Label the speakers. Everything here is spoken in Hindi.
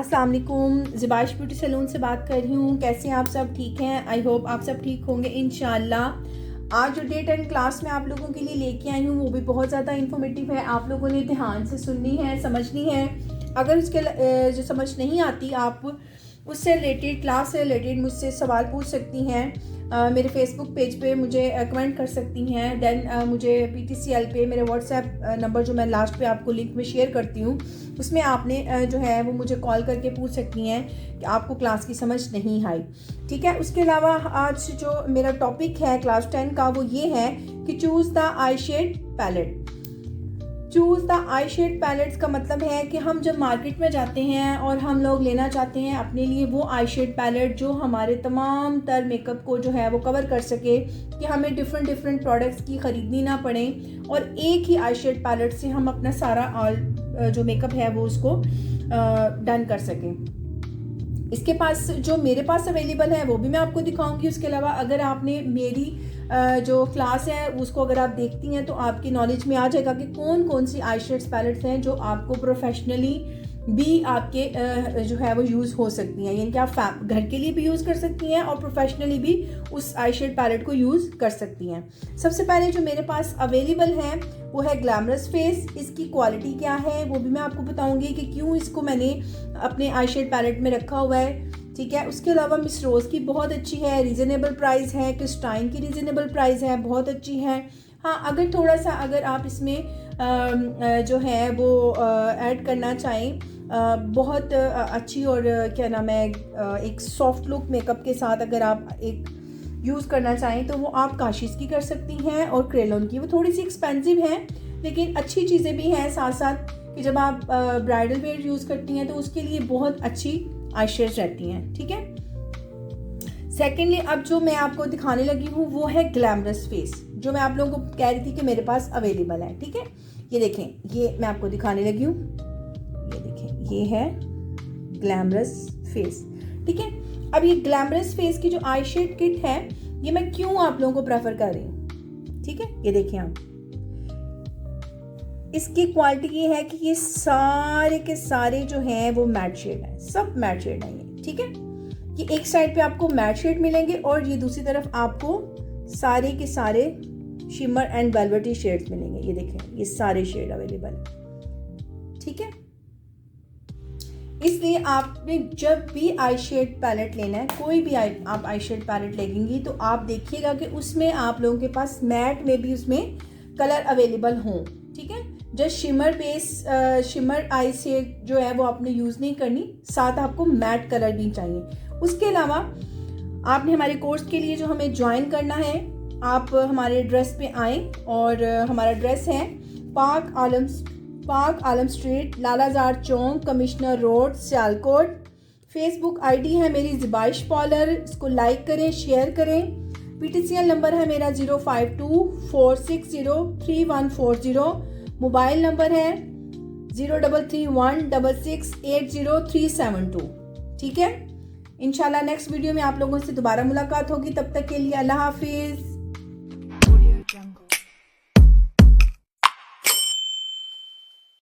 Speaker 1: अस्सलाम वालेकुम, ज़िबाइश ब्यूटी सैलून से बात कर रही हूँ। कैसे हैं आप सब? ठीक हैं? आई होप आप सब ठीक होंगे इंशाल्लाह। आज जो डे 10 क्लास में आप लोगों के लिए लेके आई हूँ वो भी बहुत ज़्यादा इन्फॉर्मेटिव है। आप लोगों ने ध्यान से सुननी है, समझनी है। अगर उसके जो समझ नहीं आती, आप उससे रिलेटेड, क्लास से रिलेटेड मुझसे सवाल पूछ सकती हैं। मेरे फेसबुक पेज पे मुझे कमेंट कर सकती हैं। देन मुझे PTCL पे मेरे व्हाट्सएप नंबर जो मैं लास्ट पे आपको लिंक में शेयर करती हूँ, उसमें आपने जो है वो मुझे कॉल करके पूछ सकती हैं कि आपको क्लास की समझ नहीं आई। ठीक है। उसके अलावा आज जो मेरा टॉपिक है क्लास 10 का वो ये है कि choose the eye shade palette. Choose the eye shade palettes का मतलब है कि हम जब मार्केट में जाते हैं और हम लोग लेना चाहते हैं अपने लिए वो आई शेड पैलेट जो हमारे तमाम तर मेकअप को जो है वो कवर कर सके, कि हमें डिफरेंट प्रोडक्ट्स की ख़रीदनी ना पड़े और एक ही आई शेड पैलेट से हम अपना सारा ऑल जो मेकअप है वो उसको डन कर सकें। इसके पास जो मेरे पास अवेलेबल है वो भी मैं आपको दिखाऊंगी। उसके अलावा अगर आपने मेरी जो क्लास है उसको अगर आप देखती हैं तो आपकी नॉलेज में आ जाएगा कि कौन कौन सी आई शेड्स पैलेट्स हैं जो आपको प्रोफेशनली भी आपके जो है वो यूज़ हो सकती हैं, यानी कि आप घर के लिए भी यूज़ कर सकती हैं और प्रोफेशनली भी उस आई शेड पैलेट को यूज़ कर सकती हैं। सबसे पहले जो मेरे पास अवेलेबल है वो है ग्लैमरस फेस। इसकी क्वालिटी क्या है वो भी मैं आपको बताऊंगी कि क्यों इसको मैंने अपने आई शेड पैलेट में रखा हुआ है। ठीक है। उसके अलावा मिस रोज़ की बहुत अच्छी है, रीज़नेबल प्राइस है। क्रिस्टाइन की रीज़नेबल प्राइस है, बहुत अच्छी है। हाँ, अगर थोड़ा सा अगर आप इसमें जो है वो ऐड करना चाहें बहुत अच्छी और क्या नाम है एक सॉफ्ट लुक मेकअप के साथ अगर आप एक यूज़ करना चाहें तो वो आप काशिश की कर सकती हैं और क्रेलोन की। वो थोड़ी सी एक्सपेंसिव है लेकिन अच्छी चीज़ें भी हैं साथ साथ, कि जब आप ब्राइडल वेयर यूज़ करती हैं तो उसके लिए बहुत अच्छी आई शेड्स रहती हैं। ठीक है। सेकेंडली अब जो मैं आपको दिखाने लगी हूँ वो है ग्लैमरस फेस, जो मैं आप लोगों को कह रही थी कि मेरे पास अवेलेबल है। ठीक है। ये देखें, ये मैं आपको दिखाने लगी हूँ। ये देखें, ये है ग्लैमरस फेस। ठीक है। अब ये ग्लैमरस फेस की जो आई शेड किट है ये मैं क्यों आप लोगों को प्रेफर कर रही हूँ। ठीक है। ये देखें आप, इसकी क्वालिटी ये है कि ये सारे के सारे जो हैं वो मैट शेड है, सब मैट शेड है ये। ठीक है। ये एक साइड पे आपको मैट शेड मिलेंगे और ये दूसरी तरफ आपको सारे के सारे शिमर एंड वेलवेटी शेड्स मिलेंगे। ये देखें, ये सारे शेड अवेलेबल है। ठीक है। इसलिए आपने जब भी आई शेड पैलेट लेना है, कोई भी आप आई शेड पैलेट लेंगी तो आप देखिएगा कि उसमें आप लोगों के पास मैट में भी उसमें कलर अवेलेबल हों। ठीक है। जस्ट शिमर बेस शिमर आई शेड जो है वो आपने यूज़ नहीं करनी, साथ आपको मैट कलर भी चाहिए। उसके अलावा आपने हमारे कोर्स के लिए जो हमें ज्वाइन करना है, आप हमारे एड्रेस पे आएँ और हमारा एड्रेस है park Alam street, Lalazar Chowk, commissioner road, Sialkot. Facebook ID है मेरी ज़िबाइश पॉलर, इसको लाइक करें, शेयर करें। PTCL नंबर है मेरा 05246031140। मोबाइल नंबर है 033166800372। ठीक है। इंशाल्लाह नेक्स्ट वीडियो में आप लोगों से दोबारा मुलाकात होगी। तब तक के लिए अल्लाह हाफिज़।